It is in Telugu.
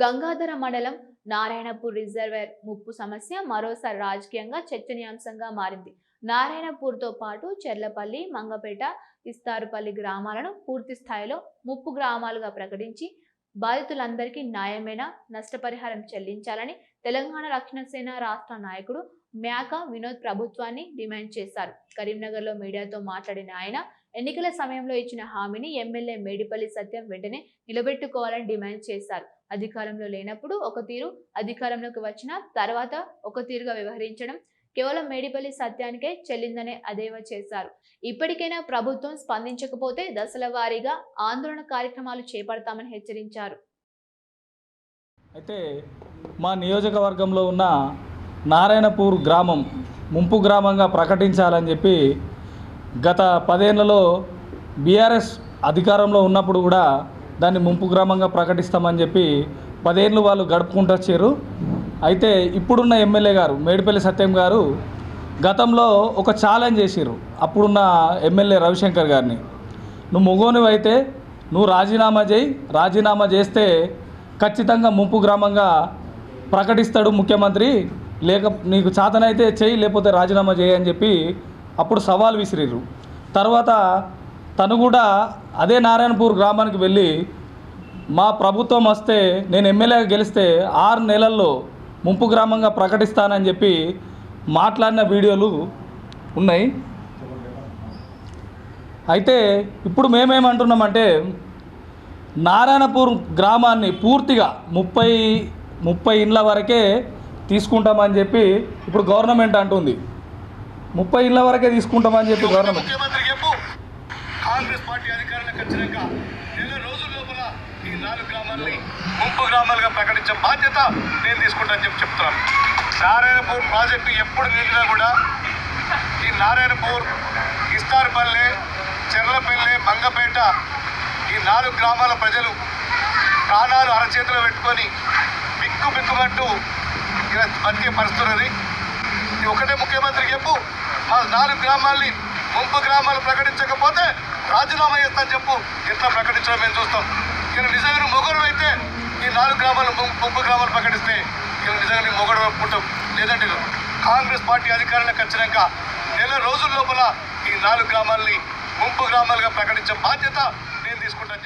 గంగాధర మండలం నారాయణపూర్ రిజర్వేర్ ముప్పు సమస్య మరోసారి రాజకీయంగా చర్చనీయాంశంగా మారింది. నారాయణపూర్తో పాటు చెర్లపల్లి, మంగపేట, ఇస్తారుపల్లి గ్రామాలను పూర్తి స్థాయిలో ముప్పు గ్రామాలుగా ప్రకటించి బాధితులందరికీ న్యాయమైన నష్టపరిహారం చెల్లించాలని తెలంగాణ రక్షణ సేన రాష్ట్ర నాయకుడు మేక వినోద్ ప్రభుత్వాన్ని డిమాండ్ చేశారు. కరీంనగర్లో మీడియాతో మాట్లాడిన ఆయన ఎన్నికల సమయంలో ఇచ్చిన హామీని ఎమ్మెల్యే మేడిపల్లి సత్యం వెంటనే నిలబెట్టుకోవాలని డిమాండ్ చేశారు. అధికారంలో లేనప్పుడు ఒక తీరు, అధికారంలోకి వచ్చిన తర్వాత ఒక తీరుగా వ్యవహరించడం కేవలం మేడిపల్లి సత్యానికే చెల్లిందనే అదేవా చేశారు. ఇప్పటికైనా ప్రభుత్వం స్పందించకపోతే దశల వారీగా ఆందోళన కార్యక్రమాలు చేపడతామని హెచ్చరించారు. అయితే మా నియోజకవర్గంలో ఉన్న నారాయణపూర్ గ్రామం ముంపు గ్రామంగా ప్రకటించాలని చెప్పి గత 10 ఏళ్లలో బీఆర్ఎస్ అధికారంలో ఉన్నప్పుడు కూడా దాన్ని ముంపు గ్రామంగా ప్రకటిస్తామని చెప్పి 10 ఏళ్ళు వాళ్ళు గడుపుకుంటూ వచ్చారు. అయితే ఇప్పుడున్న ఎమ్మెల్యే గారు మేడిపల్లి సత్యం గారు గతంలో ఒక ఛాలెంజ్ చేసిర్రు అప్పుడున్న ఎమ్మెల్యే రవిశంకర్ గారిని. నువ్వు మొగోనివి అయితే నువ్వు రాజీనామా చేయి, రాజీనామా చేస్తే ఖచ్చితంగా ముంపు గ్రామంగా ప్రకటిస్తాడు ముఖ్యమంత్రి, లేక నీకు చేతనైతే చేయి, లేకపోతే రాజీనామా చేయి అని చెప్పి అప్పుడు సవాల్ విసిరిర్రు. తర్వాత తను కూడా అదే నారాయణపూర్ గ్రామానికి వెళ్ళి మా ప్రభుత్వం వస్తే నేను ఎమ్మెల్యేగా గెలిస్తే 6 నెలల్లో ముంపు గ్రామంగా ప్రకటిస్తానని చెప్పి మాట్లాడిన వీడియోలు ఉన్నాయి. అయితే ఇప్పుడు మేమేమంటున్నామంటే నారాయణపూర్ గ్రామాన్ని పూర్తిగా 30 ఇండ్ల వరకే తీసుకుంటామని చెప్పి ఇప్పుడు గవర్నమెంట్ అంటుంది. 30 ఇండ్ల వరకే తీసుకుంటామని చెప్పి గవర్నమెంట్. కాంగ్రెస్ పార్టీ అధికారంలోకి వచ్చినాక 2 రోజుల లోపల ఈ 4 గ్రామాలని ముంపు గ్రామాలుగా ప్రకటించే బాధ్యత నేను తీసుకుంటానని చెప్తున్నాను. నారాయణపూర్ ప్రాజెక్టు ఎప్పుడు నిండినా కూడా ఈ నారాయణపూర్, ఇస్తారుపల్లె, చెర్లపల్లె, మంగపేట ఈ 4 గ్రామాల ప్రజలు ప్రాణాలు అరచేతిలో పెట్టుకొని బిక్కుమంటూ ఇలా బతికే పరిస్థితున్నది. ఇది ఒకటే ముఖ్యమంత్రికి చెప్పు, మా 4 గ్రామాల్ని ముంపు గ్రామాలు ప్రకటించకపోతే రాజీనామా చేస్తాను చెప్పు. ఎట్లా ప్రకటించడం మేము చూస్తాం. ఇలా నిజంగా మొగడు అయితే ఈ 4 గ్రామాలు ముంపు గ్రామాలు ప్రకటిస్తే ఇలా నిజంగా మొగడు పుట్టాం. లేదంటే కాంగ్రెస్ పార్టీ అధికారంలోకి వచ్చినాక 2 రోజుల లోపల ఈ 4 గ్రామాలని ముంపు గ్రామాలుగా ప్రకటించే బాధ్యత నేను తీసుకుంటాను.